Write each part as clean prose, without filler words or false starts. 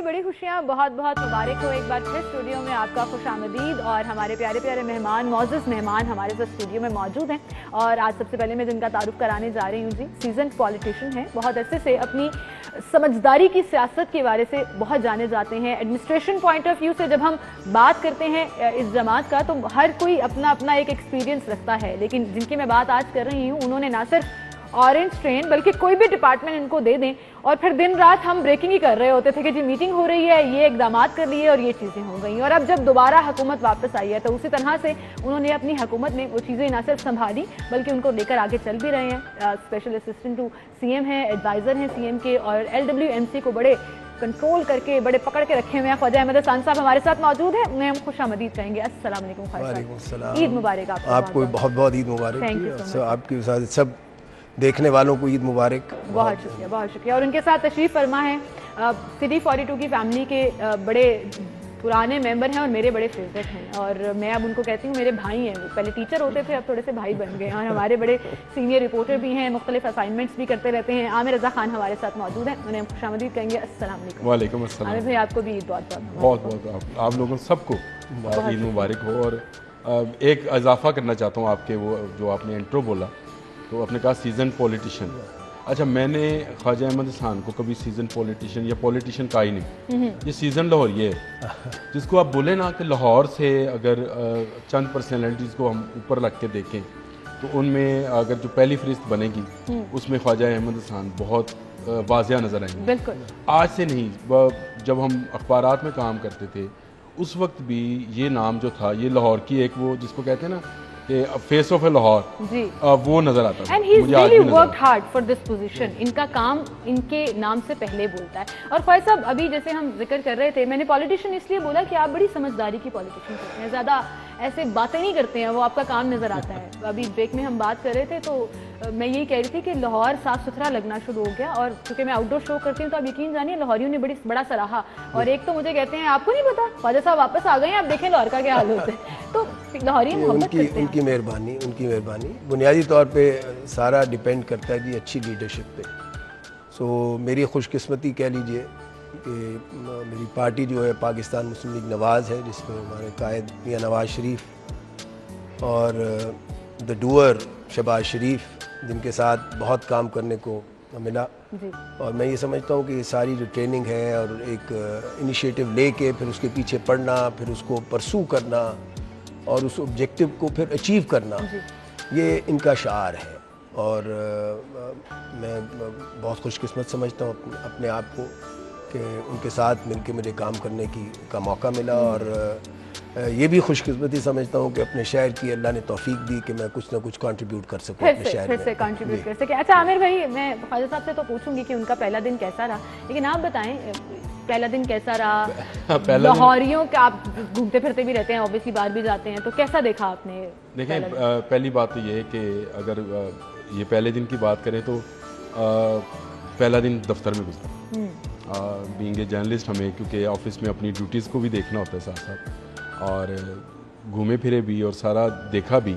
बड़ी खुशियाँ, बहुत बहुत मुबारक हो एक बार फिर स्टूडियो में आपका खुशामदीद। और हमारे प्यारे प्यारे मेहमान, मौजूद मेहमान हमारे साथ स्टूडियो में मौजूद हैं। और आज सबसे पहले मैं जिनका तारुफ कराने जा रही हूँ जी, सीजन पॉलिटिशियन हैं, बहुत अरसे से अपनी समझदारी की सियासत के बारे से बहुत जाने जाते हैं। एडमिनिस्ट्रेशन पॉइंट ऑफ व्यू से जब हम बात करते हैं इस जमात का, तो हर कोई अपना अपना एक एक्सपीरियंस रखता है, लेकिन जिनकी मैं बात आज कर रही हूँ उन्होंने ना सिर्फ ऑरेंज ट्रेन बल्कि कोई भी डिपार्टमेंट इनको दे दें और फिर दिन रात हम ब्रेकिंग ही कर रहे होते थे कि जी मीटिंग हो रही है, ये इकदाम कर लिए और ये चीज़ें हो गई। और अब जब दोबारा हुकूमत वापस आई है तो उसी तरह से उन्होंने अपनी हुकूमत में वो चीज़ें ना सिर्फ संभाली बल्कि उनको लेकर आगे चल भी रहे हैं। स्पेशल असिस्टेंट टू सीएम हैं, एडवाइज़र हैं सीएम के, और LWMC को बड़े कंट्रोल करके, बड़े पकड़ के रखे हुए हैं। ख्वाजा अहमद हसन साहब हमारे साथ मौजूद हैं, उन्हें हम खुशामदीद कहेंगे। अस्सलाम वालेकुम ख्वाजा साहब, ईद मुबारक आपको। बहुत बहुत ईद मुबारक। आपकी सब देखने वालों को ईद मुबारक। बहुत शुक्रिया, बहुत शुक्रिया। और उनके साथ तशरीफ फरमा है सिटी 42 की फैमिली के बड़े पुराने मेंबर हैं और मेरे बड़े फेवरेट हैं, और मैं अब उनको कहती हूँ मेरे भाई हैं। वो पहले टीचर होते थे, अब थोड़े से भाई बन गए, और हमारे बड़े सीनियर रिपोर्टर भी हैं, मुख्तलिफ असाइनमेंट्स भी करते रहते हैं। आमिर रजा खान हमारे साथ मौजूद हैं, उन्हें हम खुशामदीद कहेंगे। अस्सलाम वालेकुम। वालेकुम अस्सलाम। आमिर भाई आपको भी ईद बहुत आप लोगों सबको ईद मुबारक हो। और एक इजाफा करना चाहता हूँ आपके वो जो आपने इंट्रो बोला, तो आपने कहा सीजन पॉलिटिशियन। अच्छा, मैंने ख्वाजा अहमद हसन को कभी सीजन पॉलिटिशियन या पॉलिटिशियन कहा ही नहीं। ये सीजन लाहौरिये है, जिसको आप बोले ना कि लाहौर से अगर चंद पर्सनैलिटीज़ को हम ऊपर रख के देखें तो उनमें अगर जो पहली फहरिस्त बनेगी उसमें ख्वाजा अहमद हसन बहुत वाज़िया नज़र आएंगे। बिल्कुल आज से नहीं, जब हम अखबारात में काम करते थे उस वक्त भी ये नाम जो था, ये लाहौर की एक वो जिसको कहते हैं ना कि फेस ऑफ ए लाहौर, वो नजर आता है। And he is really worked hard for this position. इनका काम इनके नाम से पहले बोलता है। और ख्वाजा साहब, अभी जैसे हम जिक्र कर रहे थे, मैंने पॉलिटिशियन इसलिए बोला कि आप बड़ी समझदारी की पॉलिटिशियन करते हैं, ज्यादा ऐसे बातें नहीं करते हैं, वो आपका काम नजर आता है। अभी ब्रेक में हम बात कर रहे थे तो मैं यही कह रही थी कि लाहौर साफ सुथरा लगना शुरू हो गया। और चूंकि मैं आउटडोर शो करती हूँ तो आप यकीन जानिए लाहौरियों ने बड़ा सराहा। और एक तो मुझे कहते हैं आपको नहीं पता ख्वाजा साहब वापस आ गए हैं, आप देखें लाहौर का क्या हाल होता है। तो लाहौरी मोहब्बत करते हैं। उनकी मेहरबानी बुनियादी तौर पे सारा डिपेंड करता है जी अच्छी लीडरशिप पे। सो मेरी खुशकिस्मती कह लीजिए कि मेरी पार्टी जो है पाकिस्तान मुस्लिम लीग नवाज़ है, जिसमें हमारे कायद मियां नवाज शरीफ और द डूअर शहबाज शरीफ, जिनके साथ बहुत काम करने को मिला। और मैं ये समझता हूँ कि सारी जो ट्रेनिंग है और एक इनिशिएटिव लेके फिर उसके पीछे पढ़ना, फिर उसको परसू करना और उस ऑब्जेक्टिव को फिर अचीव करना, ये इनका शार है। और मैं बहुत खुशकिस्मत समझता हूँ अपने आप को कि उनके साथ मिलके मुझे काम करने का मौका मिला। और ये भी खुशकिस्मती समझता हूँ कि अपने शहर की अल्लाह ने तौफीक दी कि मैं कुछ ना कुछ कंट्रीब्यूट कर सकूँ अपने शहर में। फिर से कंट्रीब्यूट कर सके। अच्छा आमिर भाई, मैं ख्वाजा साहब से तो पूछूंगी कि उनका पहला दिन कैसा रहा, लेकिन आप बताएं पहला दिन कैसा रहा? लाहौरियों का आप घूमते फिरते भी रहते हैं, ऑब्वियसली बाहर भी जाते हैं, तो कैसा देखा आपने? देखें, पहली बात तो ये है कि अगर ये पहले दिन की बात करें तो पहला दिन दफ्तर में गुजरा। बीइंग ए जर्नलिस्ट हमें, क्योंकि ऑफिस में अपनी ड्यूटीज़ को भी देखना होता है साथ साथ, और घूमे फिरे भी और सारा देखा भी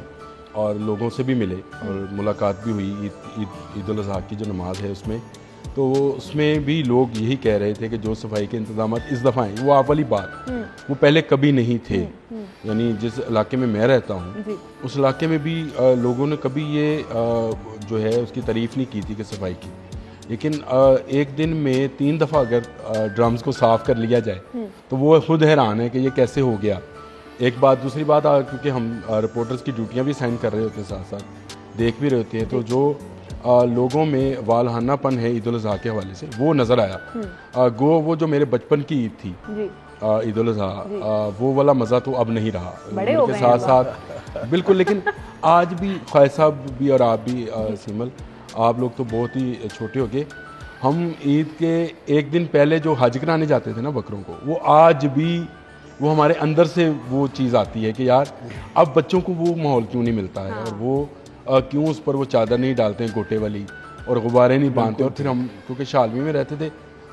और लोगों से भी मिले और मुलाकात भी हुई। ईद उल अज़हा की जो नमाज है उसमें, तो उसमें भी लोग यही कह रहे थे कि जो सफाई के इंतजाम इस दफ़ा हैं, वो आप वाली बात वो पहले कभी नहीं थे। यानी जिस इलाके में मैं रहता हूँ उस इलाके में भी लोगों ने कभी ये जो है उसकी तारीफ़ नहीं की थी कि सफाई की, लेकिन एक दिन में 3 दफ़ा अगर ड्रम्स को साफ़ कर लिया जाए तो वो खुद हैरान है कि ये कैसे हो गया। एक बात, दूसरी बात, क्योंकि हम रिपोर्टर्स की ड्यूटियाँ भी साइन कर रहे होते हैं, साथ साथ देख भी रहे होते हैं, तो जो लोगों में वालहानापन है ईद उल अज़हा के हवाले से वो नज़र आया। वो जो मेरे बचपन की ईद थी ईद उल अज़हा, वो वाला मज़ा तो अब नहीं रहा उनके साथ साथ, बिल्कुल। लेकिन आज भी ख्वाजा साहब भी और आप भी सिमल, आप लोग तो बहुत ही छोटे हो गए, हम ईद के एक दिन पहले जो हज कराने जाते थे ना बकरों को, वो आज भी वो हमारे अंदर से वो चीज़ आती है कि यार अब बच्चों को वो माहौल क्यों नहीं मिलता है। और वो क्यों उस पर वो चादर नहीं डालते हैं गोटे वाली और गुब्बारे नहीं बांधते। और फिर हम क्योंकि शालवी में रहते थे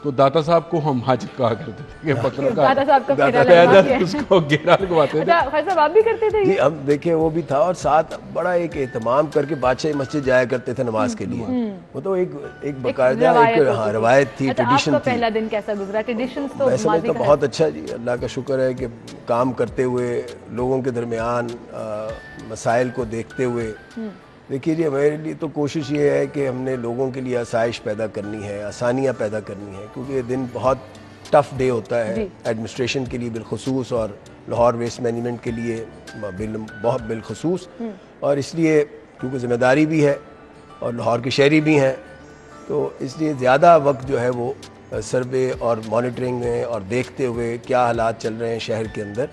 तो दाता साहब को हम हज कहा करते थे कि बकरों का दादा साहब का फेरा लगवा के। उसको घेरा लगवाते थे। अच्छा ख्वाजा साहब आप भी करते थे जी ये? हम देखें वो भी था, और साथ बड़ा एक एहतमाम करके बादशाही मस्जिद जाया करते थे नमाज के लिए। वो तो एक बाकायदा एक हाँ रवायत थी, अच्छा, ट्रेडिशन आपका थी। पहला दिन कैसा गुजरा? ट्रेडिशंस तो मैं समझता माजी का बहुत अच्छा जी, अल्लाह का शुक्र है कि काम करते हुए लोगों के दरमियान मसाइल को देखते हुए, देखिए जी हमारे लिए तो कोशिश ये है कि हमने लोगों के लिए आसाइश पैदा करनी है, आसानियाँ पैदा करनी है, क्योंकि ये दिन बहुत टफ डे होता है एडमिनिस्ट्रेशन के लिए बिलखसूस, और लाहौर वेस्ट मैनेजमेंट के लिए बहुत बिलखसूस। और इसलिए क्योंकि ज़िम्मेदारी भी है और लाहौर के शहरी भी हैं, तो इसलिए ज़्यादा वक्त जो है वो सर्वे और मॉनिटरिंग में और देखते हुए क्या हालात चल रहे हैं शहर के अंदर,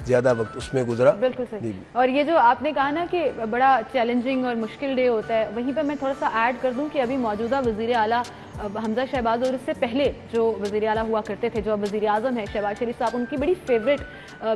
ज़्यादा वक्त उसमें गुजरा। बिल्कुल सही। और ये जो आपने कहा ना कि बड़ा चैलेंजिंग और मुश्किल डे होता है, वहीं पर मैं थोड़ा सा ऐड कर दूं कि अभी मौजूदा वज़ीर आला हमजा शहबाज और इससे पहले जो वज़ीर आला हुआ करते थे, जो अब वज़ीर आज़म है शहबाज शरीफ साहब, उनकी बड़ी फेवरेट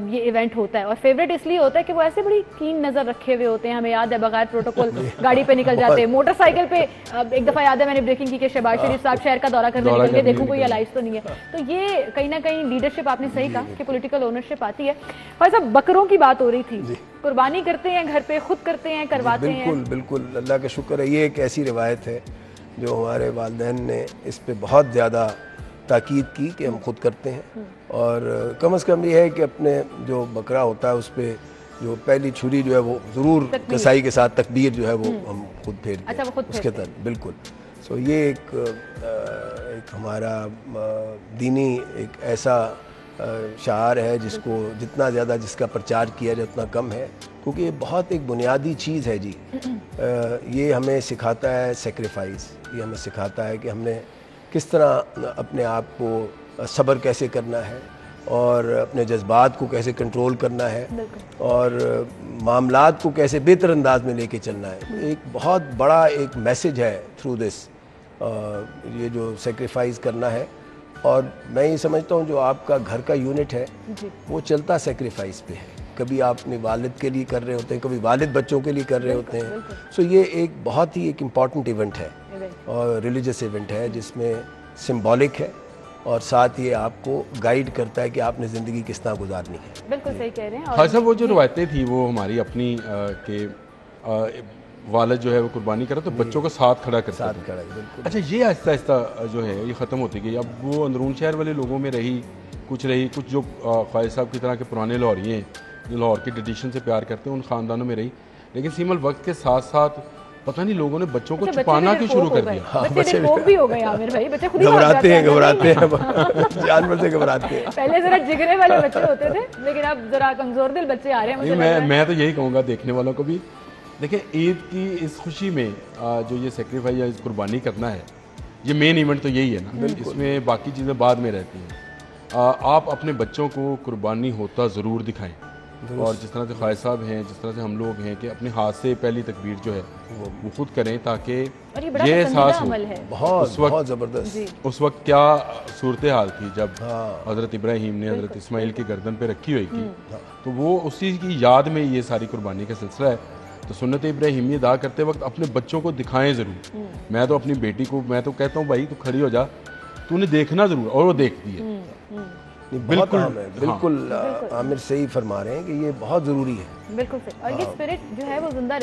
ये इवेंट होता है। और फेवरेट इसलिए होता है कि वो ऐसे बड़ी कीन नज़र रखे हुए होते हैं। हमें याद है बगैर प्रोटोकॉल गाड़ी पे निकल जाते हैं, मोटरसाइकिल पे। एक दफ़ा याद है मैंने ब्रेकिंग की कि शहबाज शरीफ साहब शहर का दौरा करने निकल के, देखूं कोई अलाइज तो नहीं है। तो ये कहीं ना कहीं लीडरशिप, आपने सही कहा कि पॉलिटिकल ओनरशिप आती है। और सब बकरों की बात हो रही थी, कुर्बानी करते हैं घर पे, खुद करते हैं, करवाते हैं। बिल्कुल बिल्कुल, अल्लाह का शुक्र है। ये एक ऐसी रिवायत है जो हमारे वालिदैन ने इस पे बहुत ज़्यादा ताकीद की कि हम खुद करते हैं। और कम से कम ये है कि अपने जो बकरा होता है उस पर जो पहली छुरी जो है वो ज़रूर कसाई के साथ तकबीर जो है वो हम खुद फेरते हैं। अच्छा, वो खुद उसके तहत बिल्कुल। सो ये एक हमारा दीनी एक ऐसा शार है जिसको जितना ज़्यादा जिसका प्रचार किया जाए उतना कम है, क्योंकि ये बहुत एक बुनियादी चीज़ है जी। ये हमें सिखाता है सेक्रीफाइस, ये हमें सिखाता है कि हमने किस तरह अपने आप को सब्र कैसे करना है और अपने जज्बात को कैसे कंट्रोल करना है और मामलात को कैसे बेहतर अंदाज में लेके चलना है। एक बहुत बड़ा एक मैसेज है थ्रू दिस, ये जो सेक्रीफाइस करना है। और मैं ये समझता हूँ जो आपका घर का यूनिट है वो चलता सेक्रीफाइस पे है। कभी आप अपने वालिद के लिए कर रहे होते हैं, कभी वालिद बच्चों के लिए कर रहे होते हैं। सो ये एक बहुत ही एक इम्पॉर्टेंट इवेंट है और रिलीजियस इवेंट है जिसमें सिंबॉलिक है और साथ ये आपको गाइड करता है कि आपने ज़िंदगी किस तरह गुजारनी है। बिल्कुल सही कह रहे हैं। हाँ साहब, वो जो रवायतें थी वो हमारी अपनी के वालिद जो है वो कुर्बानी करा तो बच्चों का साथ खड़ा करता था। बिल्कुल। अच्छा, ये आहिस्ता आहिस्ता जो है ये ख़त्म होती गई। अब वो अंदरून शहर वाले लोगों में रही कुछ जो ख्वाजा साहब की तरह के पुराने लाहौरी हैं जो लाहौर के ट्रेडिशन से प्यार करते हैं, उन ख़ानदानों में रही। लेकिन सीमल वक्त के साथ साथ पता नहीं लोगों ने बच्चों को छुपाना क्यों शुरू कर दिया। हाँ, बच्चे भी हो गए आमिर भाई, बच्चे खुद ही घबराते हैं जानवर से घबराते हैं। पहले जरा जिगरे वाले बच्चे होते थे, लेकिन अब जरा कमजोर दिल बच्चे आ रहे हैं। मैं तो यही कहूँगा देखने वालों को भी, देखिए ईद की इस खुशी में जो ये सेक्रीफाइस या कुर्बानी करना है, ये मेन इवेंट तो यही है ना, इसमें बाकी चीज़ें बाद में रहती हैं। आप अपने बच्चों को कुर्बानी होता ज़रूर दिखाएं। और जिस तरह से ख्वाजा साहब हैं, जिस तरह से हम लोग हैं कि अपने हाथ से पहली तकबीर जो है वो खुद करें, ताकि ये एहसास हो बहुत ज़बरदस्त उस वक्त क्या सूरत हाल थी जब हज़रत इब्राहीम ने हज़रत इस्माइल की गर्दन पे रखी हुई थी। तो वो उसी की याद में ये सारी कुर्बानी का सिलसिला है। तो सुन्नत इब्राहीमी अदा करते वक्त अपने बच्चों को दिखाएं ज़रूर। मैं तो अपनी बेटी को मैं तो कहता हूँ भाई तू खड़ी हो जा, तूने देखना ज़रूर, और वो देखती है। बिल्कुल बिल्कुल आमिर सही फरमा रहे हैं कि ये बहुत ज़रूरी है। बिल्कुल सही। और ये स्पिरिट जो है वो जिंदा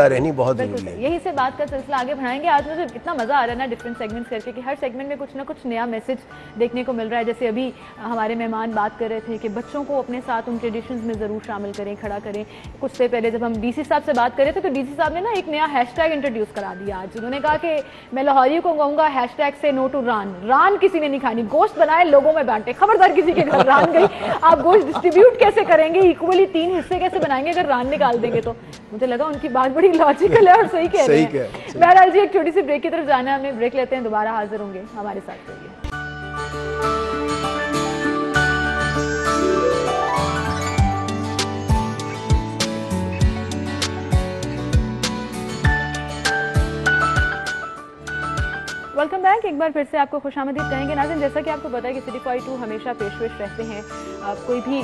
रहनी बहुत ज़रूरी है। यही से बात का सिलसिला आगे बढ़ाएंगे। आज मुझे इतना मज़ा आ रहा है ना डिफरेंट सेगमेंट्स करके कि हर सेगमेंट में कुछ ना कुछ नया मैसेज देखने को मिल रहा है। जैसे अभी हमारे मेहमान बात कर रहे थे कि बच्चों को अपने साथ उन ट्रेडिशंस में ज़रूर शामिल करें, खड़ा करें। कुछ देर पहले जब हम डीसी साहब से बात कर रहे थे तो डीसी साहब ने ना एक नया हैशटैग इंट्रोड्यूस करा दिया। आज उन्होंने कहा कि मैं लाहौरियों को कहूँगा हैशटैग से नो टू रान। रान किसी ने नहीं खानी, गोश्त बनाए लोगों में बांटे। खबरदार किसी के घर रान गई, आप गोश्त डिस्ट्रीब्यूट कैसे करेंगे, इक्वली 3 हिस्से कैसे बनाएंगे अगर रान निकाल देंगे। तो मुझे लगा उनकी बात बड़ी लॉजिकल है और सही कह रहे हैं। बहरहाल जी एक छोटी सी ब्रेक की तरफ जाना है, हमने ब्रेक लेते हैं, दोबारा हाजिर होंगे, हमारे साथ रहिए। Welcome back. एक बार फिर से आपको खुशामदीद कहेंगे नाज़रीन। जैसा कि आपको पता है कि सिटी 42 हमेशा पेशवेश रहते हैं। कोई भी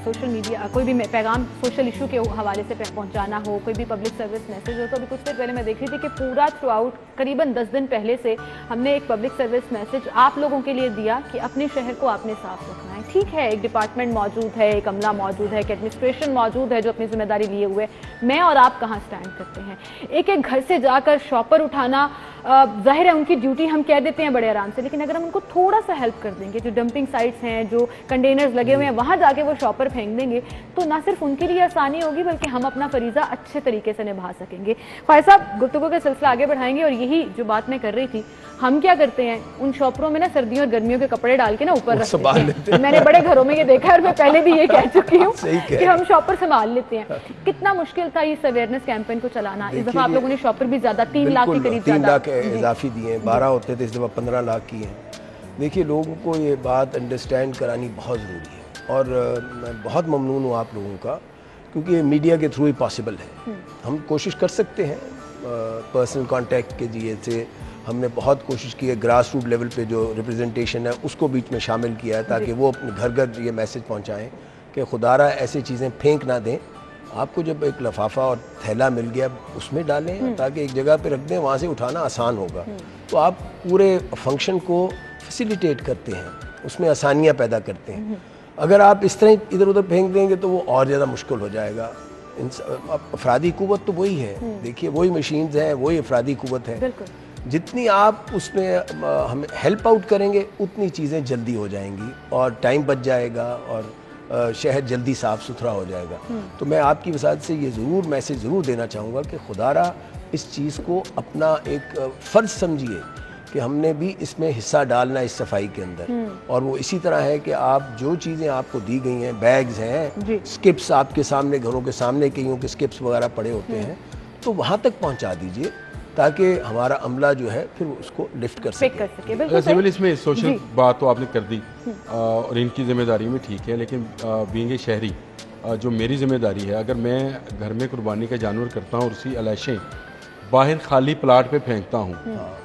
सोशल मीडिया कोई भी पैगाम सोशल इशू के हवाले से पहुंचाना हो, कोई भी पब्लिक सर्विस मैसेज हो, तो अभी कुछ देर पहले मैं देख रही थी कि पूरा थ्रू आउट करीबन 10 दिन पहले से हमने एक पब्लिक सर्विस मैसेज आप लोगों के लिए दिया कि अपने शहर को आपने साफ रखना है। ठीक है, एक डिपार्टमेंट मौजूद है, एक अमला मौजूद है, एक एडमिनिस्ट्रेशन मौजूद है जो अपनी जिम्मेदारी लिए हुए, मैं और आप कहाँ स्टैंड करते हैं? एक एक घर से जाकर शॉपर उठाना, जाहिर है उनकी ड्यूटी हम कह देते हैं बड़े आराम से, लेकिन अगर हम उनको थोड़ा सा हेल्प कर देंगे, जो डंपिंग साइट्स हैं, जो कंटेनर्स लगे हुए हैं, वहां जाके वो शॉपर फेंक देंगे, तो ना सिर्फ उनके लिए आसानी होगी बल्कि हम अपना फरीजा अच्छे तरीके से निभा सकेंगे। फायद साहब, गुफ्तगू का सिलसिला आगे बढ़ाएंगे और यही जो बात मैं कर रही थी, हम क्या करते हैं उन शॉपरों में ना सर्दियों और गर्मियों के कपड़े डाल के ना ऊपर रख लेते हैं। मैंने बड़े घरों में ये देखा है और मैं पहले भी ये कह चुकी हूँ कि हम शॉपर संभाल लेते हैं। कितना मुश्किल था इस अवेयरनेस कैंपेन को चलाना। इस दफा आप लोगों ने शॉपर भी ज्यादा 3 लाख के करीब 3 लाख इजाफी दिए हैं, 12 होते थे, इस दफा 15 लाख की हैं। देखिए, लोगों को ये बात अंडरस्टैंड करानी बहुत ज़रूरी है और मैं बहुत ममनून हूँ आप लोगों का, क्योंकि ये मीडिया के थ्रू ही पॉसिबल है। हम कोशिश कर सकते हैं पर्सनल कांटेक्ट के जरिए से, हमने बहुत कोशिश की है, ग्रास रूट लेवल पे जो रिप्रेजेंटेशन है उसको बीच में शामिल किया है ताकि वो अपने घर घर ये मैसेज पहुंचाएं कि खुदारा ऐसी चीज़ें फेंक ना दें। आपको जब एक लिफाफा और थैला मिल गया उसमें डालें ताकि एक जगह पे रख दें, वहाँ से उठाना आसान होगा। तो आप पूरे फंक्शन को फैसिलिटेट करते हैं, उसमें आसानियाँ पैदा करते हैं। अगर आप इस तरह इधर उधर फेंक देंगे तो वो और ज़्यादा मुश्किल हो जाएगा। अफरादी कुव्वत तो वही है, देखिए वही मशीन्स हैं, वही अफरादी कुव्वत है। जितनी आप उसमें हम हेल्प आउट करेंगे उतनी चीज़ें जल्दी हो जाएंगी और टाइम बच जाएगा और शहर जल्दी साफ़ सुथरा हो जाएगा। तो मैं आपकी वसात से ये ज़रूर मैसेज ज़रूर देना चाहूँगा कि खुदारा इस चीज़ को अपना एक फ़र्ज समझिए कि हमने भी इसमें हिस्सा डालना इस सफाई के अंदर। और वो इसी तरह है कि आप जो चीज़ें आपको दी गई हैं, बैग्स हैं, स्किप्स आपके सामने, घरों के सामने कईयों के स्किप्स वगैरह पड़े होते हैं, तो वहाँ तक पहुँचा दीजिए ताकि हमारा अमला जो है फिर उसको लिफ्ट कर सके। सिविल इसमें सोशल बात तो आपने कर दी और इनकी जिम्मेदारी में ठीक है, लेकिन बीइंग शहरी जो मेरी जिम्मेदारी है, अगर मैं घर में कुर्बानी का जानवर करता हूँ और उसी अलाशें बाहर खाली प्लाट पे फेंकता हूँ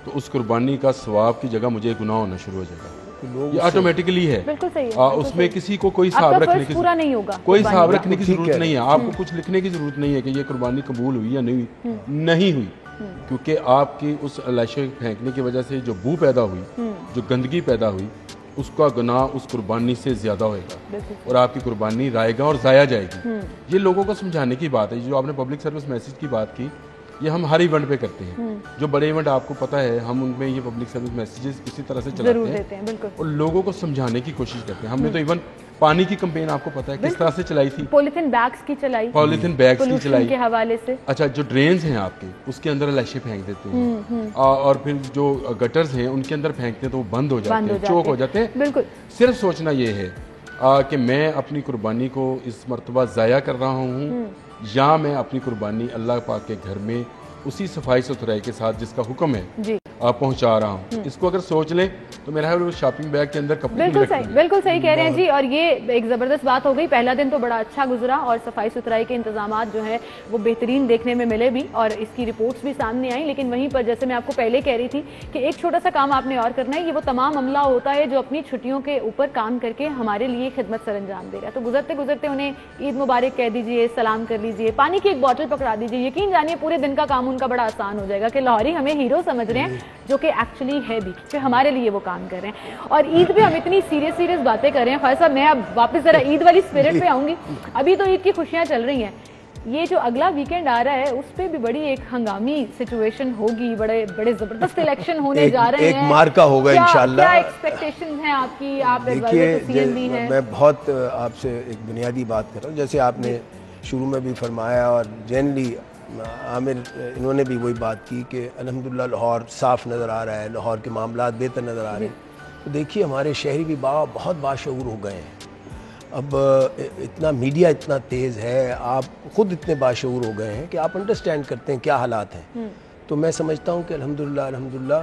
तो उस कुर्बानी का सवाब की जगह मुझे गुनाह होना शुरू हो जाएगा। ये ऑटोमेटिकली है, उसमें किसी को कोई हिसाब रखने की पूरा नहीं होगा, कोई हिसाब रखने की जरूरत नहीं है। आपको कुछ लिखने की जरूरत नहीं है कि ये कुर्बानी कबूल हुई या नहीं हुई, क्योंकि आपकी उस लाशें फेंकने की वजह से जो बू पैदा हुई, जो गंदगी पैदा हुई, उसका गुनाह उस कुर्बानी से ज्यादा होएगा और आपकी कुर्बानी रायगा और जाया जाएगी। ये लोगों को समझाने की बात है। जो आपने पब्लिक सर्विस मैसेज की बात की, ये हम हर इवेंट पे करते हैं। जो बड़े इवेंट आपको पता है, हम उनमें ये पब्लिक सर्विस मैसेजेस इसी तरह से चलाते हैं और लोगों को समझाने की कोशिश करते हैं। हमने तो इवन पानी की कैंपेन आपको पता है किस तरह से चलाई थी, पॉलिथीन बैग्स की चलाई, पॉलिथीन बैग्स की चलाई के हवाले से। अच्छा, जो ड्रेन्स हैं आपके, उसके अंदर लाशें फेंक देते हैं और फिर जो गटर्स हैं उनके अंदर फेंकते हैं तो वो बंद हो जाते हैं, चौक हो जाते हैं। बिल्कुल, सिर्फ सोचना ये है कि मैं अपनी कुर्बानी को इस मर्तबा ज़ाया कर रहा हूँ या मैं अपनी कुर्बानी अल्लाह पाक के घर में उसी सफाई सुथराई के साथ जिसका हुक्म है पहुंचा रहा हूँ। इसको अगर सोच लें तो मेरा है वो शॉपिंग बैग के अंदर कपड़े बिल्कुल सही कह रहे हैं जी। और ये एक ज़बरदस्त बात हो गई। पहला दिन तो बड़ा अच्छा गुजरा और सफाई सुथराई के इंतजामात जो है वो बेहतरीन देखने में मिले भी और इसकी रिपोर्ट्स भी सामने आई। लेकिन वहीं पर जैसे मैं आपको पहले कह रही थी कि एक छोटा सा काम आपने और करना है, ये वो तमाम अमला होता है जो अपनी छुट्टियों के ऊपर काम करके हमारे लिए खिदमत सर अंजाम देगा। तो गुजरते गुजरते उन्हें ईद मुबारक कह दीजिए, सलाम कर लीजिए, पानी की एक बोतल पकड़ा दीजिए। यकीन जानिए पूरे दिन का काम उनका बड़ा आसान हो जाएगा कि लाहौरी हमें हीरो समझ रहे हैं, जो कि एक्चुअली है भी, कि हमारे लिए वो काम कर रहे हैं। और ईद पे हम इतनी सीरियस बातें कर रहे हैं। ख्वाजा साहब, मैं अब वापस जरा ईद वाली स्पिरिट पे आऊंगी। अभी तो ईद की खुशियां चल रही हैं, ये जो अगला वीकेंड आ रहा है उस पे भी बड़ी एक हंगामी सिचुएशन होगी, बड़े बड़े जबरदस्त इलेक्शन होने जा रहे हैं, एक मार्का होगा इंशाल्लाह। क्या एक्सपेक्टेशंस हैं आपकी? आप देखिए, मैं बहुत आपसे एक बुनियादी बात कर रहा हूँ, जैसे आपने शुरू में भी फरमाया और जनरली आमिर इन्होंने भी वही बात की कि अल्हम्दुलिल्लाह लाहौर साफ़ नज़र आ रहा है, लाहौर के मामलात बेहतर नज़र आ रहे हैं। तो देखिए, हमारे शहरी भी बहुत बाशऊर हो गए हैं। अब इतना मीडिया इतना तेज़ है, आप ख़ुद इतने बाशऊर हो गए हैं कि आप अंडरस्टैंड करते हैं क्या हालात हैं। तो मैं समझता हूँ कि अल्हम्दुलिल्लाह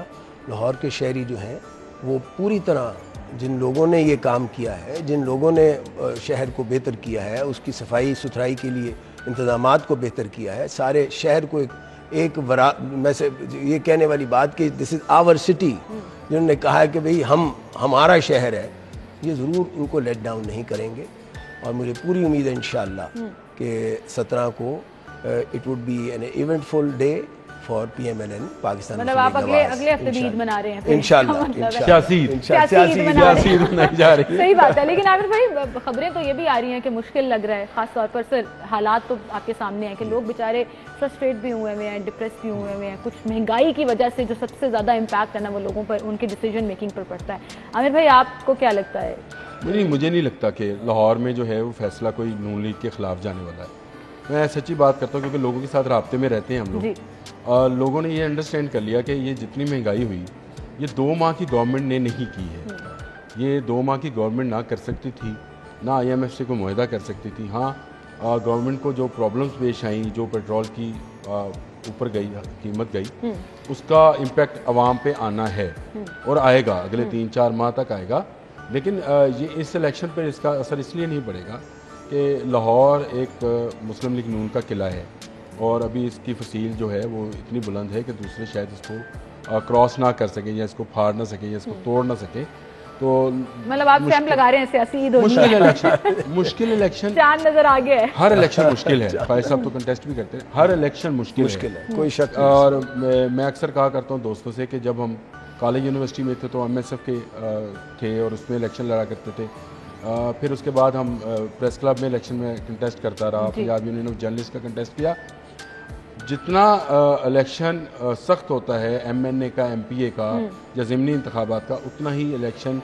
लाहौर के शहरी जो हैं वो पूरी तरह, जिन लोगों ने ये काम किया है, जिन लोगों ने शहर को बेहतर किया है, उसकी सफाई सुथराई के लिए इंतज़ामात को बेहतर किया है, सारे शहर को एक मैं से ये कहने वाली बात कि दिस इज़ आवर सिटी, जिन्होंने कहा है कि भाई हमारा शहर है, ये ज़रूर उनको लेट डाउन नहीं करेंगे। और मुझे पूरी उम्मीद है इंशाअल्लाह कि 17 को it would be an eventful day for PMLN Pakistan. मतलब आप अगले हफ्ते भी ईद मना रहे हैं इंशाअल्लाह। सियासी ईद मनाई जा रही है। सही बात है। लेकिन आमिर भाई खबरें तो ये भी आ रही हैं कि मुश्किल लग रहा है, खास तौर पर सर हालात तो आपके सामने हैं कि लोग बेचारे फ्रस्ट्रेट भी हुए हैं, डिप्रेस भी हुए हैं, कुछ महंगाई की वजह से जो सबसे ज़्यादा इम्पैक्ट है ना वो लोगों पर उनकी डिसीजन मेकिंग पर पड़ता है। आमिर भाई आपको क्या लगता है? मुझे नहीं लगता कि लाहौर में जो है वो फैसला कोई नून लीग के खिलाफ जाने वाला है। मैं सच्ची बात करता हूँ क्योंकि लोगों के साथ राब्ते में रहते हैं हम लोग, और लोगों ने ये अंडरस्टैंड कर लिया कि ये जितनी महंगाई हुई ये 2 माह की गवर्नमेंट ने नहीं की है। ये 2 माह की गवर्नमेंट ना कर सकती थी, ना IMF से कोई मुआहदा कर सकती थी। हाँ, गवर्नमेंट को जो प्रॉब्लम्स पेश आई, जो पेट्रोल की ऊपर गई कीमत गई, उसका इम्पेक्ट आवाम पे आना है और आएगा, अगले 3-4 माह तक आएगा। लेकिन ये इस इलेक्शन पर इसका असर इसलिए नहीं पड़ेगा कि लाहौर एक मुस्लिम लीग नून का किला है और अभी इसकी फसील जो है वो इतनी बुलंद है कि दूसरे शायद इसको क्रॉस ना कर सके या इसको फाड़ ना सके या इसको तोड़ ना सके। तो मतलब आप स्टैम्प लगा रहे हैं सियासी ईद मुश्किल इलेक्शन चांद नजर आ गया है। हर इलेक्शन मुश्किल है। फायद साहब तो कंटेस्ट भी करते हैं, हर इलेक्शन मुश्किल है, कोई शक। और मैं अक्सर कहा करता हूँ दोस्तों से कि जब हम कॉलेज यूनिवर्सिटी में थे तो MSF के थे और उसमें इलेक्शन लड़ा करते थे। फिर उसके बाद हम प्रेस क्लब में इलेक्शन में कंटेस्ट करता रहा, पंजाब यूनियन ऑफ जर्नलिस्ट का कंटेस्ट किया। जितना इलेक्शन सख्त होता है MNA का, MPA का या ज़िमनी इंतखाबात का, उतना ही इलेक्शन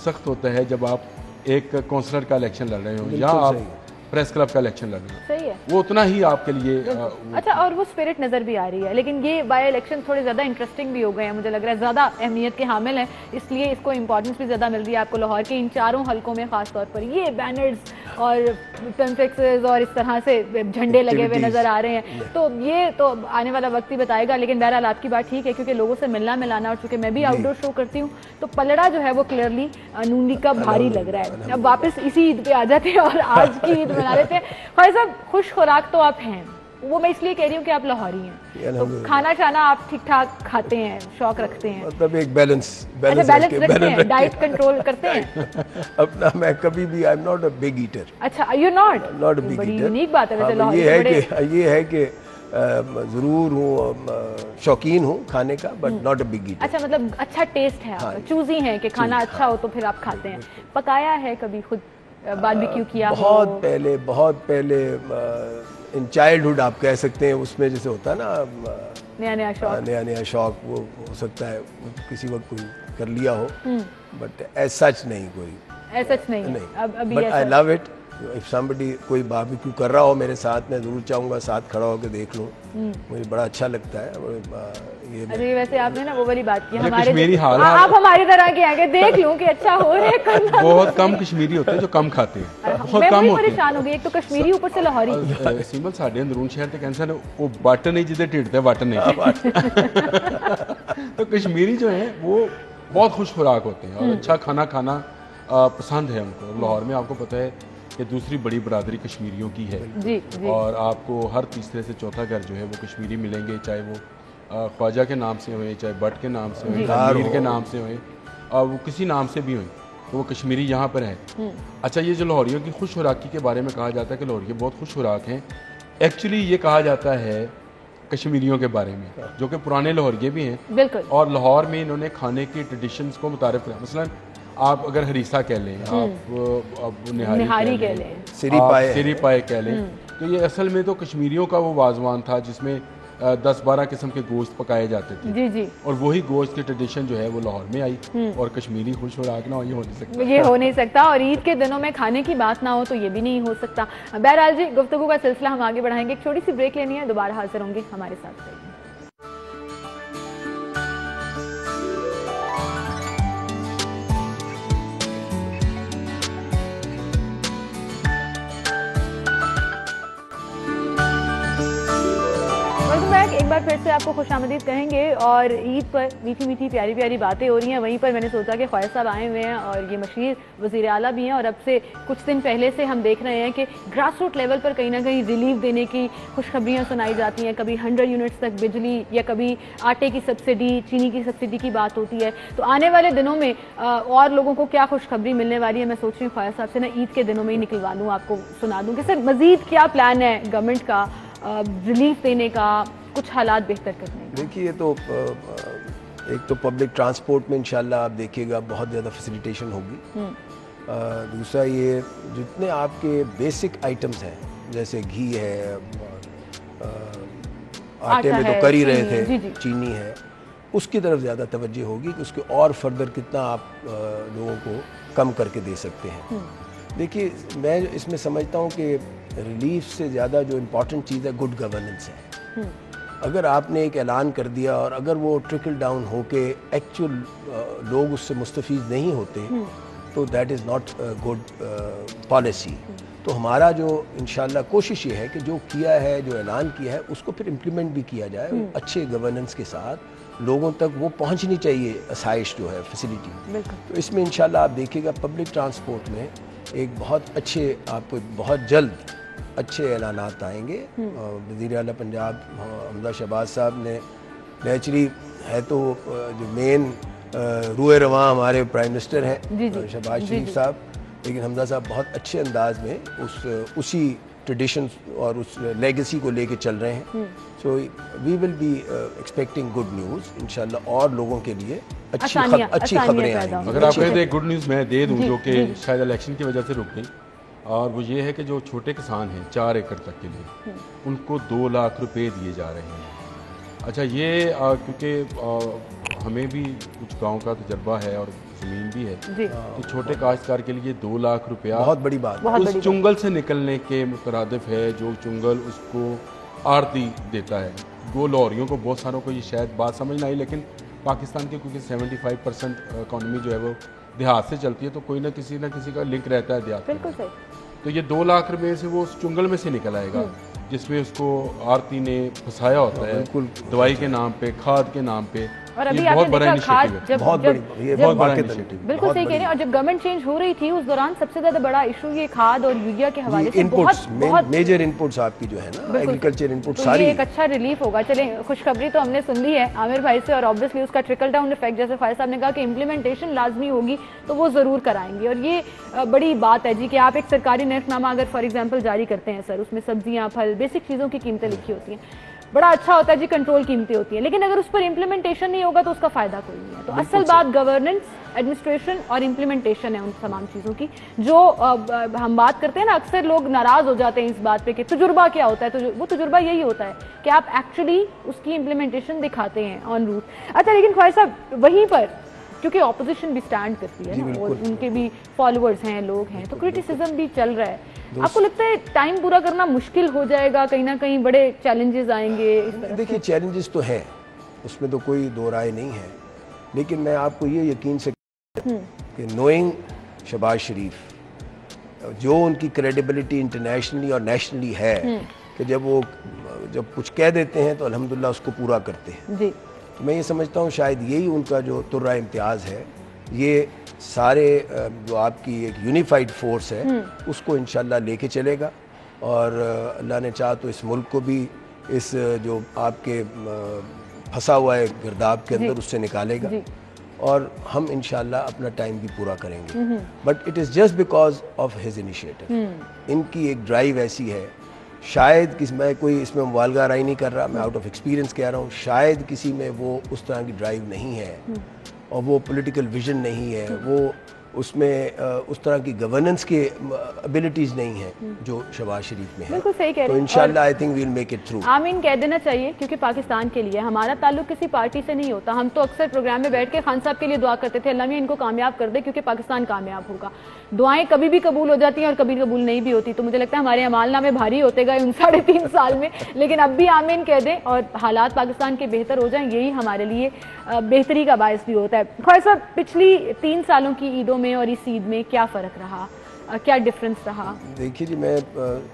सख्त होता है जब आप एक काउंसलर का इलेक्शन लड़ रहे हो या आप प्रेस क्लब का इलेक्शन लड़ रहे हो। सही है, वो उतना ही आपके लिए अच्छा। और वो स्पिरिट नजर भी आ रही है। लेकिन ये बाय इलेक्शन थोड़े ज़्यादा इंटरेस्टिंग भी हो गए हैं, मुझे लग रहा है ज़्यादा अहमियत के हामिल हैं, इसलिए इसको इंपॉर्टेंस भी ज़्यादा मिल रही है आपको लाहौर के इन 4 हलकों में। खास तौर पर ये बैनर्स और पेम्फ्लेक्सेस और इस तरह से झंडे लगे हुए नजर आ रहे हैं, तो ये तो आने वाला वक्त ही बताएगा। लेकिन बहरहाल आपकी बात ठीक है, क्योंकि लोगों से मिलना मिलाना, और चूंकि मैं भी आउटडोर शो करती हूँ तो पलड़ा जो है वो क्लियरली नून लीग का भारी लग रहा है। अब वापस इसी ईद पे आ जाते हैं और आज की ईद मना लेते हैं। भाई साहब, खुश खुराक तो आप हैं, वो मैं इसलिए कह रही हूँ कि आप लाहौरी हैं, तो खाना चाना आप ठीक ठाक खाते हैं, शौक रखते हैं, मतलब एक बैलेंस रखते हैं, डाइट कंट्रोल करते हैं अपना। मैं कभी भी, I am not a big eater. अच्छा, you not a big eater. बड़ी यूनिक बात है वैसे लाहौरी। ये है कि जरूर हूँ, शौकीन हूँ खाने का, but not a big eater. अच्छा, मतलब अच्छा टेस्ट है आपका, चूजी है कि खाना अच्छा हो तो फिर आप खाते हैं। पकाया है कभी खुद, बारबेक्यू किया? बहुत पहले इन चाइल्डहुड आप कह सकते हैं, उसमें जैसे होता है ना नया शौक, वो हो सकता है किसी वक्त कोई कर लिया हो, बट एज सच नहीं, नहीं। But I love it. If somebody कोई बारबेक्यू कर रहा हो मेरे साथ, मैं जरूर चाहूंगा साथ खड़ा होकर देख लूं, मुझे बड़ा अच्छा लगता है ये। वैसे आपने ना वो वाली बात की, हमारे आप हमारी तरह के आगे देख लूं कि अच्छा हो रहा है। बहुत कम कश्मीरी होते हैं जो कम खाते हैं, बहुत कम होते हैं। परेशान हो गई, एक तो कश्मीरी ऊपर से लाहौरी। सिमल साढ़े अंदरून शहर ते कैंसर वो बट नहीं जिदे ढिड वट नहीं तो कश्मीरी जो है वो बहुत खुश खुराक होते हैं और अच्छा खाना खाना पसंद है उनको। लाहौर में आपको पता है कि दूसरी बड़ी बरादरी कश्मीरियों की है, जी। और आपको हर तीसरे से चौथा घर जो है वो कश्मीरी मिलेंगे, चाहे वो ख्वाजा के नाम से हुए, चाहे भट्ट के नाम से हुए, मीर के नाम से हुए, और वो किसी नाम से भी हुए, तो वो कश्मीरी यहाँ पर है। अच्छा, ये जो लाहौरियों की खुश खुराकी के बारे में कहा जाता है कि लाहौरी बहुत खुश खुराक हैं, एक्चुअली ये कहा जाता है कश्मीरियों के बारे में, जो कि पुराने लाहौरिये भी हैं। बिल्कुल। और लाहौर में इन्होंने खाने की ट्रेडिशंस को मुतारिफ किया। मसलन आप अगर हरीसा कह लें, आप निहारी कह लें, सिरी पाए कह लें, तो ये असल में तो कश्मीरियों का वो वाजवान था जिसमें 10-12 किस्म के गोश्त पकाए जाते थे। जी। और वही गोश्त की ट्रेडिशन जो है वो लाहौर में आई, और कश्मीरी खुश खुराक ना हो, ये हो नहीं सकता। और ईद के दिनों में खाने की बात ना हो तो ये भी नहीं हो सकता। बहरहाल जी, गुफ्तगू का सिलसिला हम आगे बढ़ाएंगे, एक छोटी सी ब्रेक लेनी है, दोबारा हाजिर होंगे, हमारे साथ रहिए। एक एक बार फिर से आपको खुशामदीद कहेंगे और ईद पर मीठी मीठी प्यारी प्यारी बातें हो रही हैं। वहीं पर मैंने सोचा कि ख्वाहिश साहब आए हुए हैं और ये मशीर वज़ीर आला भी हैं और अब से कुछ दिन पहले से हम देख रहे हैं कि ग्रास रूट लेवल पर कहीं ना कहीं रिलीफ देने की खुशखबरियाँ सुनाई जाती हैं। कभी 100 यूनिट्स तक बिजली या कभी आटे की सब्सिडी, चीनी की सब्सिडी की बात होती है। तो आने वाले दिनों में और लोगों को क्या खुशखबरी मिलने वाली है, मैं सोच रही हूँ ख्वाहिश साहब से ना ईद के दिनों में ही निकलवा दूँ, आपको सुना दूँ कि सर मज़ीद क्या प्लान है गवर्नमेंट का रिलीफ देने का, कुछ हालात बेहतर करने का। देखिए तो एक तो पब्लिक ट्रांसपोर्ट में इंशाल्लाह आप देखिएगा बहुत ज़्यादा फैसिलिटेशन होगी। दूसरा ये जितने आपके बेसिक आइटम्स हैं जैसे घी है, आटे में तो कर ही रहे थे, जी जी। चीनी है, उसकी तरफ ज़्यादा तवज्जो होगी कि उसके और फर्दर कितना आप लोगों को कम करके दे सकते हैं। देखिए मैं इसमें समझता हूँ कि रिलीफ से ज़्यादा जो इम्पोर्टेंट चीज़ है गुड गवर्नेंस है। अगर आपने एक ऐलान कर दिया और अगर वो ट्रिकल डाउन होके एक्चुअल लोग उससे मुस्तफ़ीद नहीं होते तो that is not good policy. तो हमारा जो इंशाल्लाह कोशिश ये है कि जो किया है, जो ऐलान किया है, उसको फिर इम्प्लीमेंट भी किया जाए अच्छे गवर्नेंस के साथ। लोगों तक वो पहुंचनी चाहिए आसाइश जो है, फैसिलिटी। तो इसमें इंशाल्लाह आप देखिएगा पब्लिक ट्रांसपोर्ट में एक बहुत अच्छे, आपको बहुत जल्द अच्छे ऐलानात आएंगे। वज़ीर आला पंजाब हमजा शहबाज साहब ने नेचुरली है तो जो मेन रूए रवां हमारे प्राइम मिनिस्टर हैं शहबाज शरीफ साहब, लेकिन हमजा साहब बहुत अच्छे अंदाज में उसी ट्रेडिशन और उस लेगेसी को लेके चल रहे हैं। So we will be expecting good news इंशाल्लाह और लोगों के लिए अच्छी खबरें आएंगी। अगर आपको एक गुड न्यूज़ मैं दे दूं जो कि शायद इलेक्शन की वजह से रुक गई, और वो ये है कि जो छोटे किसान हैं 4 एकड़ तक के लिए उनको 2 लाख रुपए दिए जा रहे हैं। अच्छा ये क्योंकि हमें भी कुछ गांव का तजर्बा है और ज़मीन भी है, तो छोटे काश्तकार के लिए 2 लाख रुपया बहुत बड़ी बात, उस चुंगल से निकलने के मुतरादिफ है जो चुंगल उसको आड़ती देता है। 2 लॉरियों को, बहुत सारों को ये शायद बात समझ ना आई, लेकिन पाकिस्तान के क्योंकि 75% इकॉनमी जो है वो देहात से चलती है, तो कोई ना किसी का लिंक रहता है देहात। बिल्कुल सही। तो ये 2 लाख रुपए से वो उस चुंगल में से निकल आएगा जिसमें उसको आरती ने फंसाया होता है, दवाई के नाम पे, खाद के नाम पे। और अभी बहुत बड़ा इनिशिएटिव है, बहुत बड़ा इनिशिएटिव। बिल्कुल सही कह रहे हैं। और जब गवर्नमेंट चेंज हो रही थी उस दौरान सबसे ज्यादा बड़ा इशू ये खाद और यूरिया के हवाले से बहुत मेजर इनपुट्स आपकी जो है ना, एग्रीकल्चर इनपुट सारी, ये एक अच्छा रिलीफ होगा। चले खुशखबरी तो हमने सुन ली है आमिर भाई से, और ऑब्वियसली उसका ट्रिकल डाउन इफेक्ट जैसे फायद साहब ने कहा कि इम्प्लीमेंटेशन लाजमी होगी तो वो जरूर कराएंगे। और ये बड़ी बात है जी कि आप एक सरकारी नर्खनामा अगर फॉर एग्जाम्पल जारी करते हैं सर, उसमें सब्जियां, फल, बेसिक चीजों की कीमतें लिखी होती हैं, बड़ा अच्छा होता है जी, कंट्रोल कीमतें होती हैं, लेकिन अगर उस पर इम्प्लीमेंटेशन नहीं होगा तो उसका फायदा कोई नहीं है। तो असल बात गवर्नेंस, एडमिनिस्ट्रेशन और इम्प्लीमेंटेशन है उन तमाम चीज़ों की। जो हम बात करते हैं ना, अक्सर लोग नाराज हो जाते हैं इस बात पे कि तजुर्बा क्या होता है। तो वो तजुर्बा यही होता है कि आप एक्चुअली उसकी इम्प्लीमेंटेशन दिखाते हैं ऑन रूट। अच्छा, लेकिन ख्वाहिश साहब वहीं पर क्योंकि ऑपोजिशन भी स्टैंड करती है ना, और उनके भी फॉलोअर्स हैं, लोग हैं, तो क्रिटिसिज्म भी चल रहा है। आपको लगता है टाइम पूरा करना मुश्किल हो जाएगा, कहीं ना कहीं बड़े चैलेंजेस आएंगे? देखिए चैलेंजेस तो हैं, उसमें तो कोई दो राय नहीं है, लेकिन मैं आपको ये यकीन से कि नोइंग शहबाज शरीफ, जो उनकी क्रेडिबिलिटी इंटरनेशनली और नेशनली है कि जब कुछ कह देते हैं तो अल्हम्दुलिल्लाह उसको पूरा करते हैं जी। तो मैं ये समझता हूँ शायद यही उनका जो तुर्रा इम्तियाज़ है, ये सारे जो आपकी एक यूनिफाइड फोर्स है उसको इंशाल्लाह लेके चलेगा, और अल्लाह ने चाहा तो इस मुल्क को भी इस जो आपके फंसा हुआ है गिरदाब के अंदर उससे निकालेगा, और हम इंशाल्लाह अपना टाइम भी पूरा करेंगे। But it is just because of his initiative. इनकी एक ड्राइव ऐसी है, शायद मैं कोई इसमें मुबालगा राय नहीं कर रहा, मैं आउट ऑफ एक्सपीरियंस कह रहा हूँ, शायद किसी में वो उस तरह की ड्राइव नहीं है और वो पॉलिटिकल विजन नहीं है, वो उसमें उस तरह की गवर्नेंस के एबिलिटीज नहीं है जो शहबाज शरीफ में है। बिल्कुल सही कह रहे हैं। तो इंशाल्लाह I think we will make it through. आमीन कह देना चाहिए, क्योंकि पाकिस्तान के लिए हमारा ताल्लुक किसी पार्टी से नहीं होता। हम तो अक्सर प्रोग्राम में बैठ के खान साहब के लिए दुआ करते थे, अल्लाह मियां इनको कामयाब कर दे, क्योंकि पाकिस्तान कामयाब होगा। दुआएं कभी भी कबूल हो जाती हैं और कभी कबूल नहीं भी होती। तो मुझे लगता है हमारे अमालनामे भारी होते गए उन 3.5 साल में, लेकिन अब भी आमीन कह दें और हालात पाकिस्तान के बेहतर हो जाएं, यही हमारे लिए बेहतरी का बायस भी होता है। ख्वाहिश साहब, पिछली 3 सालों की ईदों में और इस ईद में क्या फ़र्क रहा? क्या डिफरेंस रहा? देखिए जी, मैं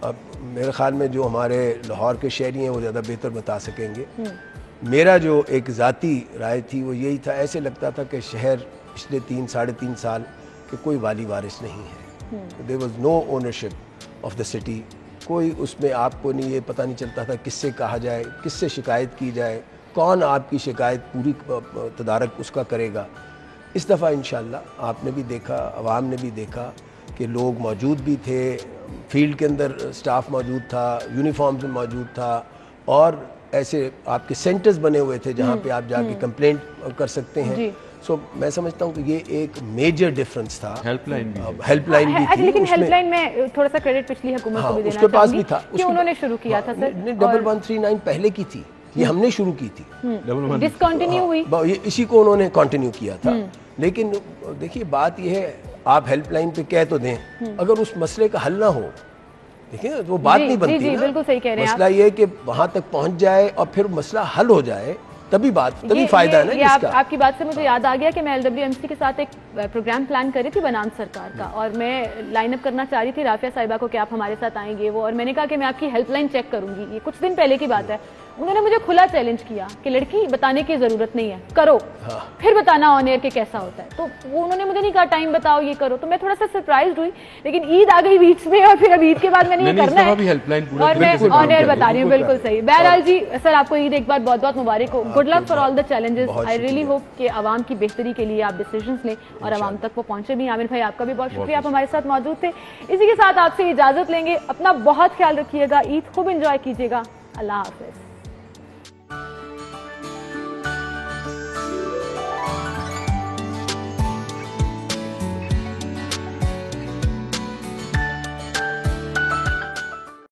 अब मेरे ख्याल में जो हमारे लाहौर के शहरी हैं वो ज़्यादा बेहतर बता सकेंगे। मेरा जो एक ज़ाती राय थी वो यही था, ऐसे लगता था कि शहर पिछले 3-3.5 साल के कोई वाली वारिस नहीं है। There was no ownership of the city. कोई उसमें आपको नहीं, ये पता नहीं चलता था किससे कहा जाए, किससे शिकायत की जाए, कौन आपकी शिकायत पूरी तदारक उसका करेगा। इस दफ़ा इंशाल्लाह आपने भी देखा, अवाम ने भी देखा कि लोग मौजूद भी थे, फील्ड के अंदर स्टाफ मौजूद था, यूनिफॉर्म्स में मौजूद था, और ऐसे आपके सेंटर्स बने हुए थे जहाँ पे आप जाके कंप्लेंट कर सकते हैं। सो मैं समझता हूँ कि ये एक मेजर डिफरेंस था। हेल्पलाइन भी थी, लेकिन हेल्पलाइन में थोड़ा सा क्रेडिट पिछली हुकूमत को भी देना उसके पास भी था, कि उन्होंने शुरू किया था सर। 1139 पहले की थी, ये हमने शुरू की थी, डिसकंटिन्यू हुई, ये इसी को उन्होंने कंटिन्यू किया था। लेकिन देखिए बात यह है, आप हेल्पलाइन पे कह तो दें, अगर उस मसले का हल ना हो, देखिए वो बात नहीं बनती। जी, बिल्कुल सही कह रहे हैं। मसला ये है कि वहां तक पहुंच जाए और फिर मसला हल हो जाए, तभी फायदा है ना इसका। आपकी बात से मुझे याद आ गया कि मैं LWMC के साथ एक प्रोग्राम प्लान कर रही थी बनाम सरकार का, और मैं लाइन अप करना चाह रही थी राफिया साहिबा को कि आप हमारे साथ आएंगे वो, और मैंने कहा कि मैं आपकी हेल्पलाइन चेक करूंगी। ये कुछ दिन पहले की बात है। उन्होंने मुझे खुला चैलेंज किया कि लड़की बताने की जरूरत नहीं है, करो, फिर बताना ऑन एयर के कैसा होता है। तो वो उन्होंने मुझे नहीं कहा टाइम बताओ, ये करो। तो मैं थोड़ा सा सरप्राइज हुई, लेकिन ईद आ गई बीच में, और फिर अब ईद के बाद मैंने ये करना है और मैं ऑन एयर बता रही हूँ। बिल्कुल सही। बहरहाल जी सर, आपको ईद एक बार बहुत बहुत मुबारक हो। Good luck for all the challenges. I really hope कि आवाम की बेहतरी के लिए आप डिसीजंस लें और आवाम तक वो पहुंचे भी। आमिर भाई, आपका भी बहुत शुक्रिया, आप हमारे साथ मौजूद थे। इसी के साथ आपसे इजाजत लेंगे। अपना बहुत ख्याल रखिएगा, ईद खूब एंजॉय कीजिएगा। अल्लाह हाफिज।